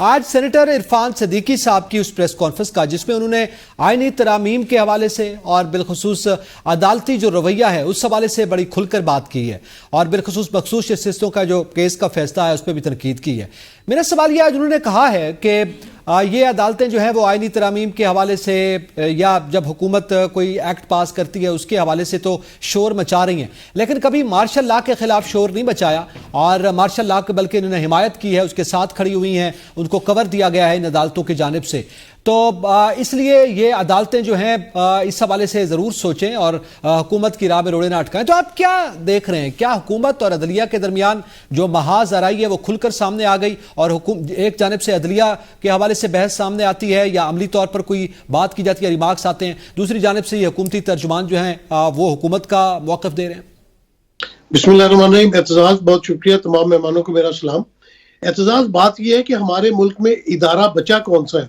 آج سینیٹر عرفان صدیقی صاحب کی اس پریس کانفرنس کا جس میں انہوں نے آئینی ترامیم کے حوالے سے اور بالخصوص عدالتی جو رویہ ہے اس حوالے سے بڑی کھل کر بات کی ہے اور بالخصوص مخصوص شخصیتوں کا جو کیس کا فیصلہ ہے اس پہ بھی تنقید کی ہے. میرا سوال یہ آج انہوں نے کہا ہے کہ یہ عدالتیں جو ہیں وہ آئینی ترامیم کے حوالے سے یا جب حکومت کوئی ایکٹ پاس کرتی ہے اس کے حوالے سے تو شور مچا رہی ہیں، لیکن کبھی مارشل لا کے خلاف شور نہیں مچایا اور مارشل لا کے بلکہ انہوں نے حمایت کی ہے، اس کے ساتھ کھڑی ہوئی ہیں، ان کو کور دیا گیا ہے ان عدالتوں کی جانب سے. تو اس لیے یہ عدالتیں جو ہیں اس حوالے سے ضرور سوچیں اور حکومت کی راہ میں روڑے نہ اٹکائیں. تو آپ کیا دیکھ رہے ہیں، کیا حکومت اور عدلیہ کے درمیان جو محاذ آرائی ہے وہ کھل کر سامنے آ گئی اور ایک جانب سے عدلیہ کے حوالے سے بحث سامنے آتی ہے یا عملی طور پر کوئی بات کی جاتی ہے، ریمارکس آتے ہیں، دوسری جانب سے یہ حکومتی ترجمان جو ہیں وہ حکومت کا موقف دے رہے ہیں؟ بسم اللہ الرحمن الرحیم. اعتزاز، بہت شکریہ، تمام مہمانوں کو میرا سلام. اعتزاز، بات یہ ہے کہ ہمارے ملک میں ادارہ بچا کون سا ہے؟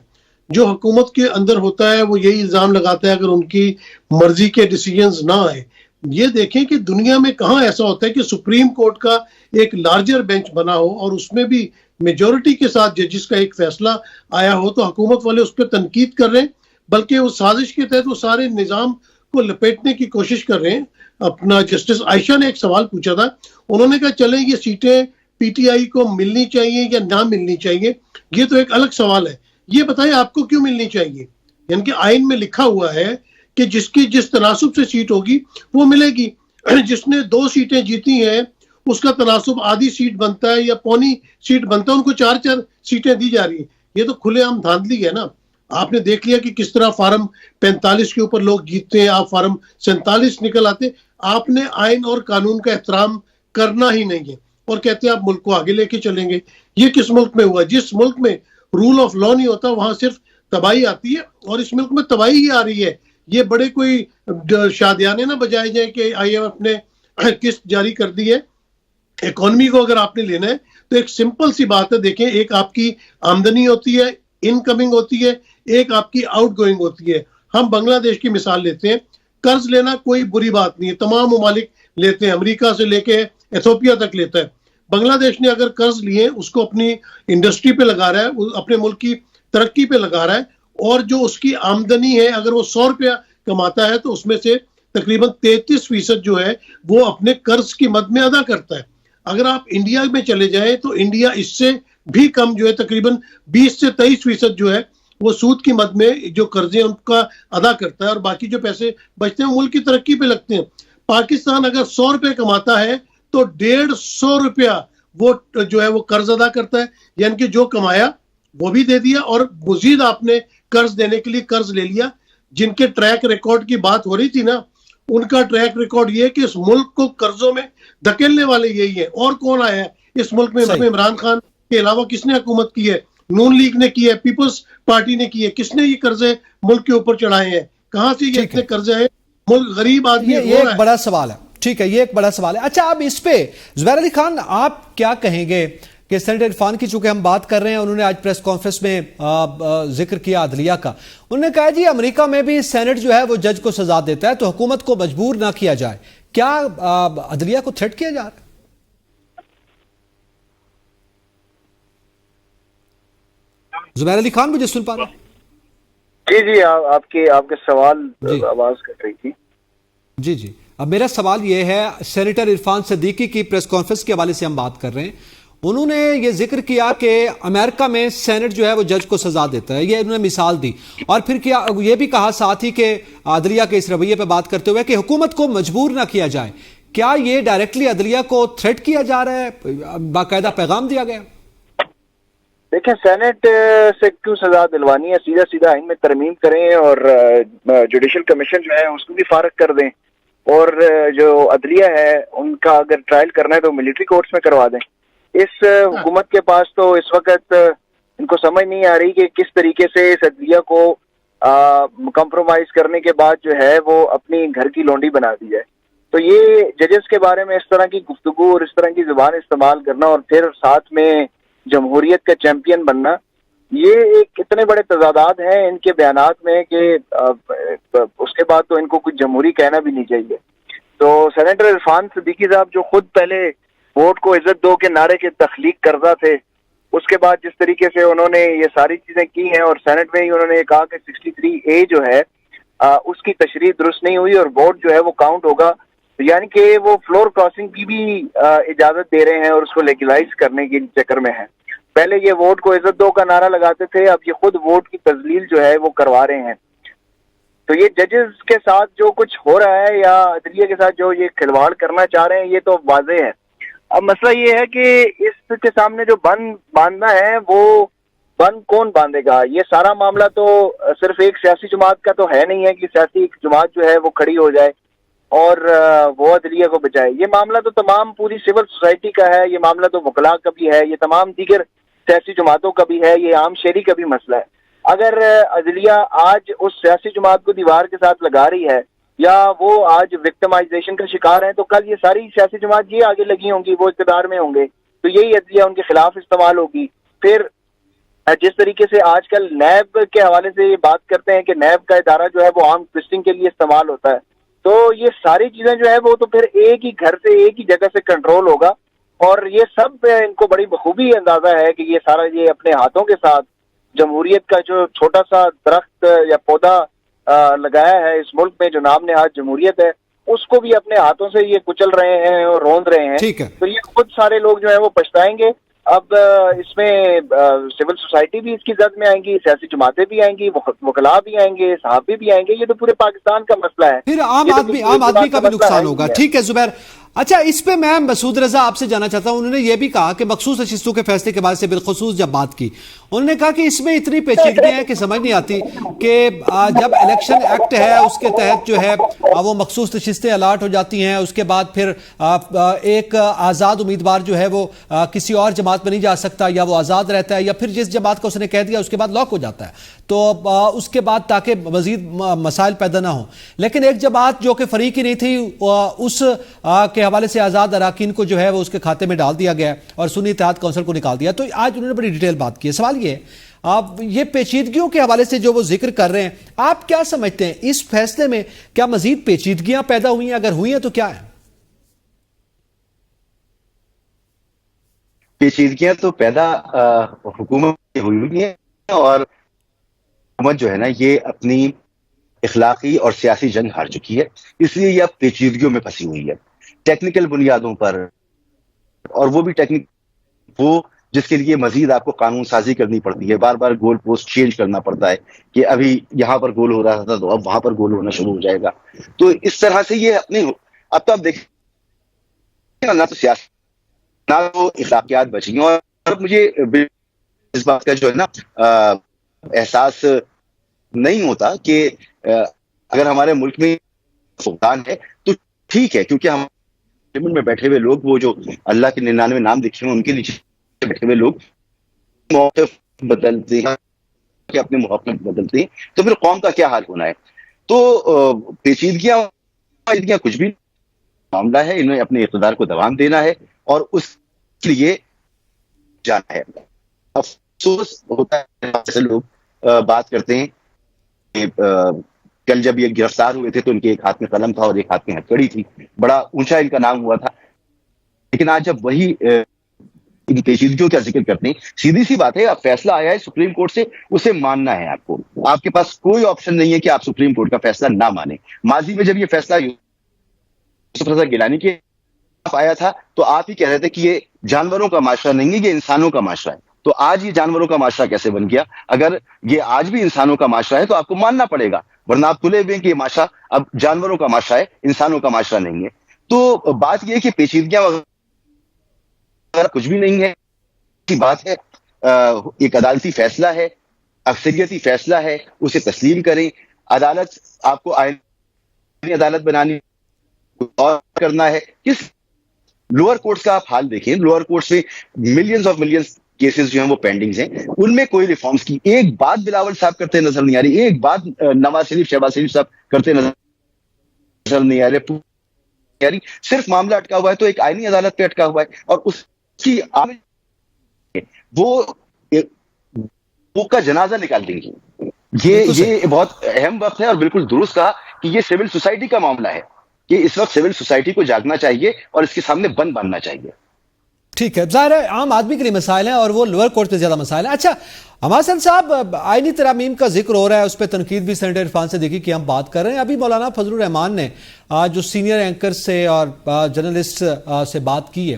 جو حکومت کے اندر ہوتا ہے وہ یہی الزام لگاتا ہے اگر ان کی مرضی کے ڈیسیجنز نہ آئے. یہ دیکھیں کہ دنیا میں کہاں ایسا ہوتا ہے کہ سپریم کورٹ کا ایک لارجر بینچ بنا ہو اور اس میں بھی میجورٹی کے ساتھ ججز کا ایک فیصلہ آیا ہو تو حکومت والے اس پہ تنقید کر رہے ہیں، بلکہ اس سازش کے تحت وہ سارے نظام کو لپیٹنے کی کوشش کر رہے ہیں. اپنا جسٹس عائشہ نے ایک سوال پوچھا تھا، انہوں نے کہا چلیں یہ سیٹیں پی ٹی آئی کو ملنی چاہیے یا نہ ملنی چاہیے، یہ تو ایک الگ سوال ہے. یہ بتائیں آپ کو کیوں ملنی چاہیے؟ یعنی کہ آئین میں لکھا ہوا ہے کہ جس کی جس تناسب سے سیٹ ہوگی وہ ملے گی. جس نے 2 سیٹیں جیتی ہیں اس کا تناسب آدھی سیٹ بنتا ہے یا پونی سیٹ بنتا ہے، ان کو 4 سیٹیں دی جا رہی ہیں. یہ تو کھلے عام دھاندلی ہے نا. آپ نے دیکھ لیا کہ کس طرح فارم 45 کے اوپر لوگ جیتتے ہیں، آپ فارم 47 نکل آتے. آپ نے آئین اور قانون کا احترام کرنا ہی نہیں ہے اور کہتے ہیں آپ ملک کو آگے لے کے چلیں گے. یہ کس ملک میں ہوا؟ جس ملک میں رول آف لا نہیں ہوتا وہاں صرف تباہی آتی ہے، اور اس ملک میں تباہی ہی آ رہی ہے. یہ بڑے کوئی شادیانے نہ بجائے جائیں کہ آئی ایم ایف نے قسط جاری کر دی ہے. اکانومی کو اگر آپ نے لینا ہے تو ایک سمپل سی بات ہے، دیکھیں ایک آپ کی آمدنی ہوتی ہے، انکمنگ ہوتی ہے، ایک آپ کی آؤٹ گوئنگ ہوتی ہے. ہم بنگلہ دیش کی مثال لیتے ہیں. قرض لینا کوئی بری بات نہیں ہے، تمام ممالک لیتے ہیں، امریکہ سے لے کے ایتھوپیا تک لیتا ہے. بنگلہ دیش نے اگر قرض لیے اس کو اپنی انڈسٹری پہ لگا رہا ہے، اپنے ملک کی ترقی پہ لگا رہا ہے، اور جو اس کی آمدنی ہے اگر وہ 100 روپیہ کماتا ہے تو اس میں سے تقریباً 33% جو ہے وہ اپنے قرض کی مد میں ادا کرتا ہے. اگر آپ انڈیا میں چلے جائیں تو انڈیا اس سے بھی کم جو ہے تقریباً 20 سے 23% جو ہے وہ سود کی مد میں جو قرضے ان کا ادا کرتا ہے، اور باقی جو پیسے بچتے ہیں ملک کی ترقی پہ لگتے ہیں. پاکستان اگر 100 روپے کماتا ہے تو 150 روپیہ وہ جو ہے وہ قرض ادا کرتا ہے. یعنی کہ جو کمایا وہ بھی دے دیا اور مزید آپ نے قرض دینے کے لیے قرض لے لیا. جن کے ٹریک ریکارڈ کی بات ہو رہی تھی نا، ان کا ٹریک ریکارڈ یہ ہے کہ اس ملک کو قرضوں میں دھکیلنے والے یہی ہے. اور کون آیا ہے اس ملک میں؟ عمران خان کے علاوہ کس نے حکومت کی ہے؟ نون لیگ نے کی ہے، پیپلز پارٹی نے کی ہے. کس نے یہ قرضے ملک کے اوپر چڑھائے ہیں؟ کہاں سے یہ اتنے قرضے ہیں؟ ملک غریب آدمی یہ ایک بڑا سوال ہے. ٹھیک ہے، یہ ایک بڑا سوال ہے. اچھا، اب اس پہ زبیر علی خان آپ کیا کہیں گے کہ سینیٹر عرفان کی چونکہ ہم بات کر رہے ہیں، انہوں نے آج پریس کانفرنس میں ذکر کیا عدلیہ کا. انہوں نے کہا جی امریکہ میں بھی سینٹ جو ہے وہ جج کو سزا دیتا ہے تو حکومت کو مجبور نہ کیا جائے. کیا عدلیہ کو تھریٹ کیا جا رہا ہے؟ زبیر علی خان مجھے سن پا رہے ہیں؟ جی آپ کے سوال آواز کٹ رہی تھی. جی اب میرا سوال یہ ہے، سینیٹر عرفان صدیقی کی پریس کانفرنس کے حوالے سے ہم بات کر رہے ہیں. انہوں نے یہ ذکر کیا کہ امریکہ میں سینٹ جو ہے وہ جج کو سزا دیتا ہے، یہ انہوں نے مثال دی، اور پھر کیا یہ بھی کہا ساتھ ہی کہ عدلیہ کے اس رویے پہ بات کرتے ہوئے کہ حکومت کو مجبور نہ کیا جائے. کیا یہ ڈائریکٹلی عدلیہ کو تھریٹ کیا جا رہا ہے؟ باقاعدہ پیغام دیا گیا؟ دیکھیں، سینٹ سے کیوں سزا دلوانی ہے؟ سیدھا آئین میں ترمیم کریں اور جوڈیشل کمیشن جو ہے اس کو بھی فارغ کر دیں، اور جو عدلیہ ہے ان کا اگر ٹرائل کرنا ہے تو ملٹری کورٹس میں کروا دیں. اس حکومت کے پاس تو اس وقت ان کو سمجھ نہیں آ رہی کہ کس طریقے سے اس عدلیہ کو کمپرومائز کرنے کے بعد جو ہے وہ اپنی گھر کی لونڈی بنا دی جائے. تو یہ ججز کے بارے میں اس طرح کی گفتگو اور اس طرح کی زبان استعمال کرنا اور پھر ساتھ میں جمہوریت کا چیمپئن بننا، یہ ایک اتنے بڑے تضادات ہیں ان کے بیانات میں کہ اس کے بعد تو ان کو کچھ جمہوری کہنا بھی نہیں چاہیے. تو سینیٹر عرفان صدیقی صاحب جو خود پہلے ووٹ کو عزت دو کے نعرے کے تخلیق کردہ تھے، اس کے بعد جس طریقے سے انہوں نے یہ ساری چیزیں کی ہیں، اور سینٹ میں ہی انہوں نے کہا کہ 63A جو ہے اس کی تشریح درست نہیں ہوئی اور ووٹ جو ہے وہ کاؤنٹ ہوگا، یعنی کہ وہ فلور کراسنگ کی بھی اجازت دے رہے ہیں اور اس کو لیگلائز کرنے کے چکر میں ہیں۔ پہلے یہ ووٹ کو عزت دو کا نعرہ لگاتے تھے، اب یہ خود ووٹ کی تذلیل جو ہے وہ کروا رہے ہیں۔ تو یہ ججز کے ساتھ جو کچھ ہو رہا ہے یا عدلیہ کے ساتھ جو یہ کھلواڑ کرنا چاہ رہے ہیں، یہ تو واضح ہے۔ اب مسئلہ یہ ہے کہ اس کے سامنے جو بند باندھنا ہے وہ بند کون باندھے گا؟ یہ سارا معاملہ تو صرف ایک سیاسی جماعت کا تو ہے نہیں ہے کہ سیاسی جماعت جو ہے وہ کھڑی ہو جائے اور وہ عدلیہ کو بچائے۔ یہ معاملہ تو تمام پوری سول سوسائٹی کا ہے، یہ معاملہ تو وکلاء کا بھی ہے، یہ تمام دیگر سیاسی جماعتوں کا بھی ہے، یہ عام شہری کا بھی مسئلہ ہے۔ اگر عدلیہ آج اس سیاسی جماعت کو دیوار کے ساتھ لگا رہی ہے یا وہ آج وکٹمائزیشن کا شکار ہیں، تو کل یہ ساری سیاسی جماعت یہ آگے لگی ہوں گی، وہ اقتدار میں ہوں گے تو یہی عدلیہ ان کے خلاف استعمال ہوگی۔ پھر جس طریقے سے آج کل نیب کے حوالے سے یہ بات کرتے ہیں کہ نیب کا ادارہ جو ہے وہ آرم ٹوئسٹنگ کے لیے استعمال ہوتا ہے، تو یہ ساری چیزیں جو ہے وہ تو پھر ایک ہی گھر سے ایک ہی جگہ سے کنٹرول ہوگا، اور یہ سب ان کو بڑی بخوبی اندازہ ہے کہ یہ سارا یہ اپنے ہاتھوں کے ساتھ جمہوریت کا جو چھوٹا سا درخت یا پودا لگایا ہے اس ملک میں جو نام نہاد جمہوریت ہے، اس کو بھی اپنے ہاتھوں سے یہ کچل رہے ہیں اور روند رہے ہیں۔ ٹھیک ہے، تو یہ خود سارے لوگ جو ہیں وہ پچھتائیں گے۔ اب اس میں سول سوسائٹی بھی اس کی زد میں آئیں گی، سیاسی جماعتیں بھی آئیں گی، وکلاء بھی آئیں گے، صحافی بھی آئیں گے، یہ تو پورے پاکستان کا مسئلہ ہے، پھر عام آدمی کا بھی نقصان ہوگا۔ ٹھیک ہے زبیر، اچھا اس پہ میں مسعود رضا آپ سے جانا چاہتا ہوں۔ انہوں نے یہ بھی کہا کہ مخصوص نشستوں کے فیصلے کے بعد سے بالخصوص جب بات کی، انہوں نے کہا کہ اس میں اتنی پیچیدگیاں ہیں کہ سمجھ نہیں آتی کہ جب الیکشن ایکٹ ہے اس کے تحت جو ہے وہ مخصوص نشستیں الاٹ ہو جاتی ہیں، اس کے بعد پھر ایک آزاد امیدوار جو ہے وہ کسی اور جماعت میں نہیں جا سکتا، یا وہ آزاد رہتا ہے، یا پھر جس جماعت کو اس نے کہہ دیا اس کے بعد لاک ہو جاتا ہے، تو اس کے بعد تاکہ مزید مسائل پیدا نہ ہوں۔ لیکن ایک جماعت جو کہ فریق ہی نہیں تھی، اس کے حوالے سے آزاد اراکین کو جو ہے وہ اس کے کھاتے میں ڈال دیا گیا اور سنی اتحاد کونسل کو نکال دیا۔ تو آج انہوں نے بڑی ڈیٹیل بات کی ہے۔ سوال یہ ہے، آپ یہ پیچیدگیوں کے حوالے سے جو وہ ذکر کر رہے ہیں، آپ کیا سمجھتے ہیں اس فیصلے میں کیا مزید پیچیدگیاں پیدا ہوئی ہیں؟ اگر ہوئی ہیں تو کیا ہے؟ پیچیدگیاں تو پیدا حکومت ہوئی ہیں، اور حکومت جو ہے نا یہ اپنی اخلاقی اور سیاسی جنگ ہار چکی ہے، اس لیے یہ اب پیچیدگیوں میں پھنسی ہوئی ہے ٹیکنیکل بنیادوں پر، اور وہ بھی وہ جس کے لیے مزید آپ کو قانون سازی کرنی پڑتی ہے، بار بار گول پوسٹ چینج کرنا پڑتا ہے کہ ابھی یہاں پر گول ہو رہا تھا تو اب وہاں پر گول ہونا شروع ہو جائے گا۔ تو اس طرح سے یہ اب تو آپ دیکھیں نہ تو سیاست نہ تو اخلاقیات بچی ہیں، اور مجھے اس بات کا جو ہے نا احساس نہیں ہوتا کہ اگر ہمارے ملک میں فقدان ہے تو ٹھیک ہے، کیونکہ ہم میں بیٹھے ہوئے لوگ، وہ جو اللہ کے 99 نام لکھے ہیں ان کے نیچے بیٹھے ہوئے لوگ موقف بدلتے ہیں کہ اپنے موقف بدلتے ہیں، تو پھر قوم کا کیا حال ہونا ہے؟ تو پیچیدگیاں کچھ بھی معاملہ ہے، انہیں اپنے اقتدار کو دوام دینا ہے اور اس کے لیے جانا ہے۔ افسوس ہوتا ہے ایسے لوگ بات کرتے ہیں کہ کل جب یہ گرفتار ہوئے تھے تو ان کے ایک ہاتھ میں قلم تھا اور ایک ہاتھ میں ہتھکڑی تھی، بڑا اونچا ان کا نام ہوا تھا، لیکن آج جب وہی ان پیچیدگیوں کا ذکر کرتے ہیں، سیدھی سی بات ہے، اب فیصلہ آیا ہے سپریم کورٹ سے، اسے ماننا ہے آپ کو، آپ کے پاس کوئی آپشن نہیں ہے کہ آپ سپریم کورٹ کا فیصلہ نہ مانیں۔ ماضی میں جب یہ فیصلہ یوسف رضا گیلانی کے آیا تھا تو آپ ہی کہہ رہے تھے کہ یہ جانوروں کا معاشرہ نہیں ہے، یہ انسانوں کا معاشرہ ہے، تو آج یہ جانوروں کا معاشرہ کیسے بن گیا؟ اگر یہ آج بھی انسانوں کا معاشرہ ہے تو آپ کو ماننا پڑے گا، ورنہ آپ تلے ہوئے کہ یہ معاشرہ اب جانوروں کا معاشرہ ہے، انسانوں کا معاشرہ نہیں ہے۔ تو بات یہ ہے کہ پیچیدگیاں وغیرہ کچھ بھی نہیں ہے، کی بات ہے، ایک عدالتی فیصلہ ہے، اکثریتی فیصلہ ہے، اسے تسلیم کریں۔ عدالت آپ کو آئینی عدالت بنانی اور کرنا ہے، کس لوور کورٹس کا آپ حال دیکھیں، لوور کورٹس میں ملینز کیسز جو ہیں وہ پینڈنگز ہیں، ان میں کوئی ریفارمز کی ایک بات بلاول صاحب کرتے نظر نہیں آ رہی، ایک بات نواز شریف شہباز شریف صاحب کرتے نظر نہیں آ رہے، صرف معاملہ اٹکا ہوا ہے تو ایک آئینی عدالت پہ اٹکا ہوا ہے، اور اس کی وہ کا جنازہ نکال دیں گے۔ یہ بہت اہم وقت ہے، اور بالکل درست کہا کہ یہ سول سوسائٹی کا معاملہ ہے، کہ اس وقت سول سوسائٹی کو جاگنا چاہیے اور اس کے سامنے بند باندھنا چاہیے۔ ٹھیک ہے، ظاہر ہے عام آدمی کے لیے مسائل ہیں اور وہ لوور کورٹ پہ زیادہ مسائل ہیں. اچھا حماد حسن صاحب، آئینی ترامیم کا ذکر ہو رہا ہے، اس پہ تنقید بھی سینیٹر عرفان صدیقی کی ہم بات کر رہے ہیں. ابھی مولانا فضل الرحمان نے جو سینئر اینکر سے اور جرنلسٹ سے بات کی ہے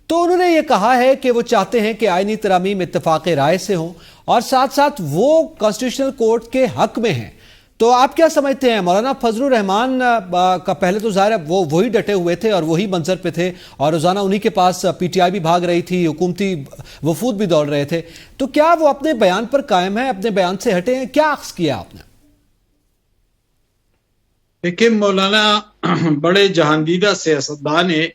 تو انہوں نے یہ کہا ہے کہ وہ چاہتے ہیں کہ آئینی ترامیم اتفاق رائے سے ہوں اور ساتھ ساتھ وہ کانسٹیٹیوشنل کورٹ کے حق میں ہیں. تو آپ کیا سمجھتے ہیں؟ مولانا فضل الرحمان کا پہلے تو ظاہر ہے وہ وہی ڈٹے ہوئے تھے اور وہی منظر پہ تھے اور روزانہ انہی کے پاس پی ٹی آئی بھی بھاگ رہی تھی، حکومتی وفود بھی دوڑ رہے تھے، تو کیا وہ اپنے بیان پر قائم ہیں، اپنے بیان سے ہٹے ہیں؟ کیا عکس کیا آپ نے؟ دیکھیں، مولانا بڑے جہاندیدہ سیاستدان ہیں،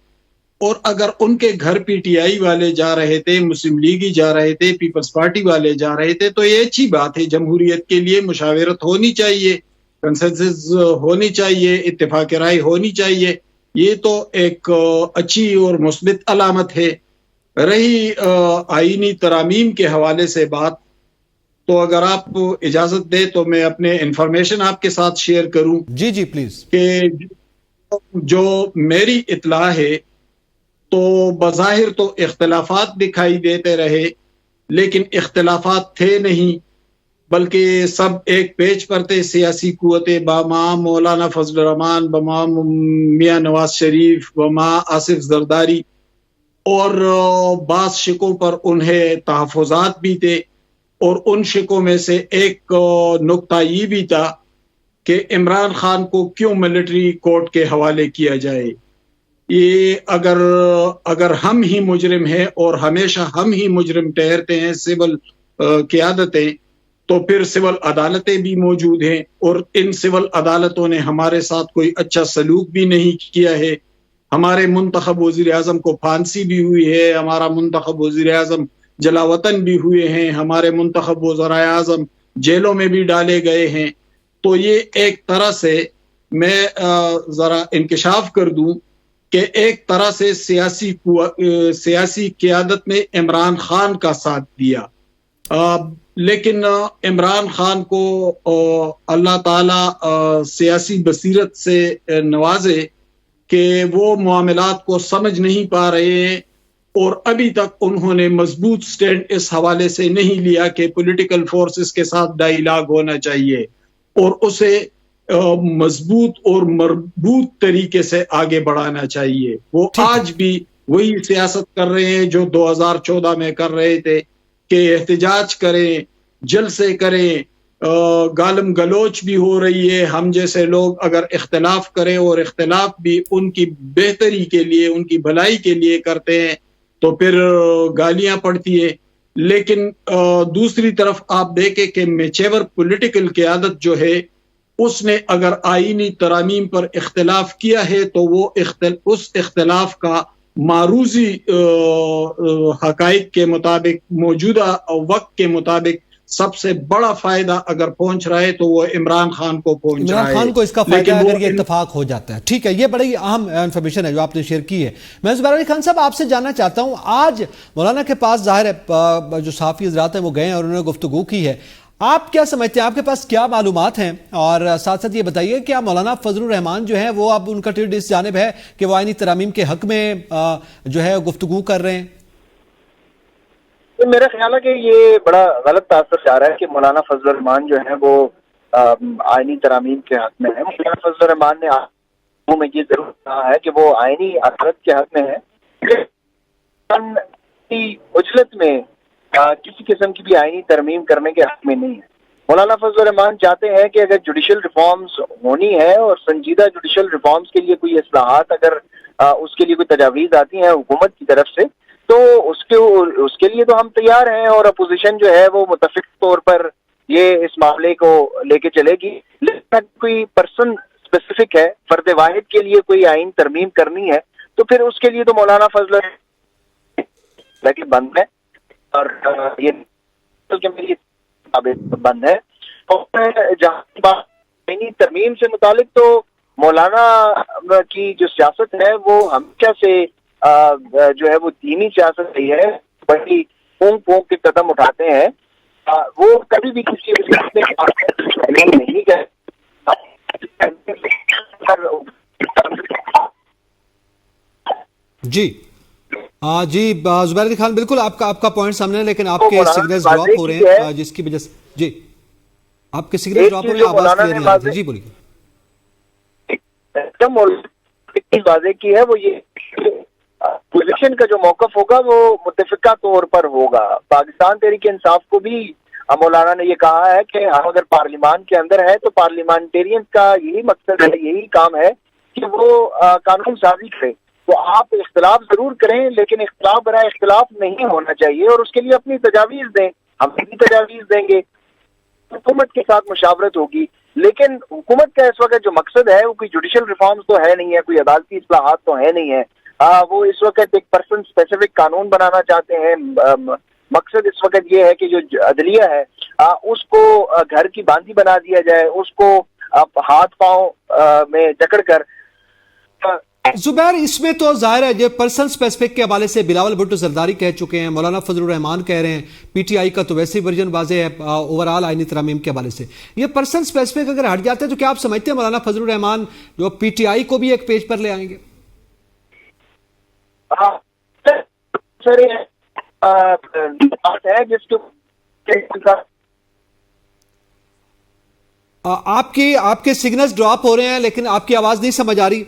اور اگر ان کے گھر پی ٹی آئی والے جا رہے تھے، مسلم لیگی جا رہے تھے، پیپلز پارٹی والے جا رہے تھے، تو یہ اچھی بات ہے. جمہوریت کے لیے مشاورت ہونی چاہیے، کنسنسس ہونی چاہیے، اتفاق رائے ہونی چاہیے. یہ تو ایک اچھی اور مثبت علامت ہے. رہی آئینی ترامیم کے حوالے سے بات، تو اگر آپ اجازت دیں تو میں اپنے انفارمیشن آپ کے ساتھ شیئر کروں. جی جی پلیز. کہ جو میری اطلاع ہے تو بظاہر تو اختلافات دکھائی دیتے رہے، لیکن اختلافات تھے نہیں، بلکہ سب ایک پیج پر تھے. سیاسی قوتیں بامام مولانا فضل الرحمان، بامام میاں نواز شریف، بامام آصف زرداری، اور بعض شکوں پر انہیں تحفظات بھی تھے. اور ان شکوں میں سے ایک نقطہ یہ بھی تھا کہ عمران خان کو کیوں ملٹری کورٹ کے حوالے کیا جائے. یہ اگر ہم ہی مجرم ہیں اور ہمیشہ ہم ہی مجرم ٹھہرتے ہیں سول قیادتیں، تو پھر سول عدالتیں بھی موجود ہیں، اور ان سول عدالتوں نے ہمارے ساتھ کوئی اچھا سلوک بھی نہیں کیا ہے. ہمارے منتخب وزیر اعظم کو پھانسی بھی ہوئی ہے، ہمارا منتخب وزیر اعظم جلا وطن بھی ہوئے ہیں، ہمارے منتخب وزرائے اعظم جیلوں میں بھی ڈالے گئے ہیں. تو یہ ایک طرح سے میں ذرا انکشاف کر دوں کہ ایک طرح سے سیاسی قیادت نے عمران خان کا ساتھ دیا، لیکن عمران خان کو اللہ تعالی سیاسی بصیرت سے نوازے کہ وہ معاملات کو سمجھ نہیں پا رہے ہیں، اور ابھی تک انہوں نے مضبوط سٹینڈ اس حوالے سے نہیں لیا کہ پولیٹیکل فورسز کے ساتھ ڈائیلاگ ہونا چاہیے اور اسے مضبوط اور مربوط طریقے سے آگے بڑھانا چاہیے. وہ آج بھی وہی سیاست کر رہے ہیں جو 2014 میں کر رہے تھے کہ احتجاج کریں، جلسے کریں، گالم گلوچ بھی ہو رہی ہے. ہم جیسے لوگ اگر اختلاف کریں اور اختلاف بھی ان کی بہتری کے لیے، ان کی بھلائی کے لیے کرتے ہیں، تو پھر گالیاں پڑتی ہیں. لیکن دوسری طرف آپ دیکھیں کہ میچیور پولیٹیکل قیادت جو ہے، اس نے اگر آئینی ترامیم پر اختلاف کیا ہے تو وہ اس اختلاف کا معروضی حقائق کے مطابق، موجودہ وقت کے مطابق سب سے بڑا فائدہ اگر پہنچ رہا ہے تو وہ عمران خان کو پہنچ رہا ہے. عمران خان کو اس کا فائدہ اگر یہ اتفاق ہو جاتا ہے. ٹھیک ہے، یہ بڑی اہم انفارمیشن ہے جو آپ نے شیئر کی ہے. میں زبیر علی خان صاحب آپ سے جاننا چاہتا ہوں، آج مولانا کے پاس ظاہر ہے جو صحافی حضرات ہیں وہ گئے ہیں اور انہوں نے گفتگو کی ہے. آپ کیا سمجھتے ہیں، آپ کے پاس کیا معلومات ہیں؟ اور ساتھ ساتھ یہ بتائیے کیا مولانا فضل الرحمان جو ہیں وہ اب ان کا ٹیٹ اس جانب ہے کہ وہ آئینی ترامیم کے حق میں جو ہے گفتگو کر رہے ہیں؟ میرا خیال ہے کہ یہ بڑا غلط تاثر جا رہا ہے کہ مولانا فضل الرحمان جو ہیں وہ آئینی ترامیم کے حق میں ہیں. مولانا فضل الرحمان نے میں یہ ضرور کہا ہے کہ وہ آئینی عدالت کے حق میں ہے، اجلت میں کسی قسم کی بھی آئینی ترمیم کرنے کے حق میں نہیں ہے. مولانا فضل الرحمان چاہتے ہیں کہ اگر جوڈیشل ریفارمز ہونی ہے اور سنجیدہ جوڈیشل ریفارمز کے لیے کوئی اصلاحات اگر اس کے لیے کوئی تجاویز آتی ہیں حکومت کی طرف سے، تو اس کے لیے تو ہم تیار ہیں، اور اپوزیشن جو ہے وہ متفق طور پر یہ اس معاملے کو لے کے چلے گی. لیکن کوئی پرسن اسپیسیفک ہے، فرد واحد کے لیے کوئی آئین ترمیم کرنی ہے، تو پھر اس کے لیے تو مولانا فضل بند ہے، اور یہ بند ہے. اور جہاں آئینی ترمیم سے متعلق تو مولانا کی جو سیاست ہے وہ ہمیشہ سے جو ہے وہ دینی سیاست رہی ہے. بڑی پونک پونک کے قدم اٹھاتے ہیں، وہ کبھی بھی کسی نہیں گئے. جی ہاں جی زبیر علی خان، بالکل آپ کا پوائنٹ سامنے ہے، لیکن آپ کے سگنلز ڈراپ ہو رہے ہیں جس کی وجہ سے جی آپ کے سگنلز ڈراپ ہو رہے ہیں، آواز کلیئر نہیں آ رہی، جی بولیے۔ واضح کی ہے وہ یہ پوزیشن کا جو موقف ہوگا وہ متفقہ طور پر ہوگا۔ پاکستان تحریک انصاف کو بھی مولانا نے یہ کہا ہے کہ ہم اگر پارلیمان کے اندر ہے تو پارلیمانٹیرین کا یہی مقصد ہے، یہی کام ہے کہ وہ قانون سازی کرے۔ تو آپ اختلاف ضرور کریں لیکن اختلاف برائے اختلاف نہیں ہونا چاہیے، اور اس کے لیے اپنی تجاویز دیں، ہم بھی تجاویز دیں گے، حکومت کے ساتھ مشاورت ہوگی۔ لیکن حکومت کا اس وقت جو مقصد ہے وہ کوئی جوڈیشل ریفارمز تو ہے نہیں ہے، کوئی عدالتی اصلاحات تو ہے نہیں ہے، وہ اس وقت ایک پرسن اسپیسیفک قانون بنانا چاہتے ہیں۔ مقصد اس وقت یہ ہے کہ جو عدلیہ ہے اس کو گھر کی باندھی بنا دیا جائے، اس کو ہاتھ پاؤں میں جکڑ کر۔ زبیر، اس میں تو ظاہر ہے جو پرسن اسپیسیفک کے حوالے سے بلاول بھٹو زرداری کہہ چکے ہیں، مولانا فضل الرحمان کہہ رہے ہیں، پی ٹی آئی کا تو ویسے ہی ورژن واضح ہے اوورال آئینی ترامیم کے حوالے سے۔ یہ پرسن اسپیسیفک اگر ہٹ جاتے ہیں تو کیا آپ سمجھتے ہیں مولانا فضل الرحمان جو پی ٹی آئی کو بھی ایک پیج پر لے آئیں گے؟ سر بات ہے جس کو آپ کے سگنلز ڈراپ ہو رہے ہیں لیکن آپ کی آواز نہیں سمجھ آ رہی۔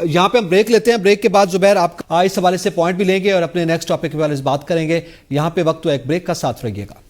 یہاں پہ ہم بریک لیتے ہیں، بریک کے بعد زبیر آپ اس حوالے سے پوائنٹ بھی لیں گے اور اپنے نیکسٹ ٹاپک کے حوالے سے بات کریں گے۔ یہاں پہ وقت تو ایک بریک کا، ساتھ رہیے گا۔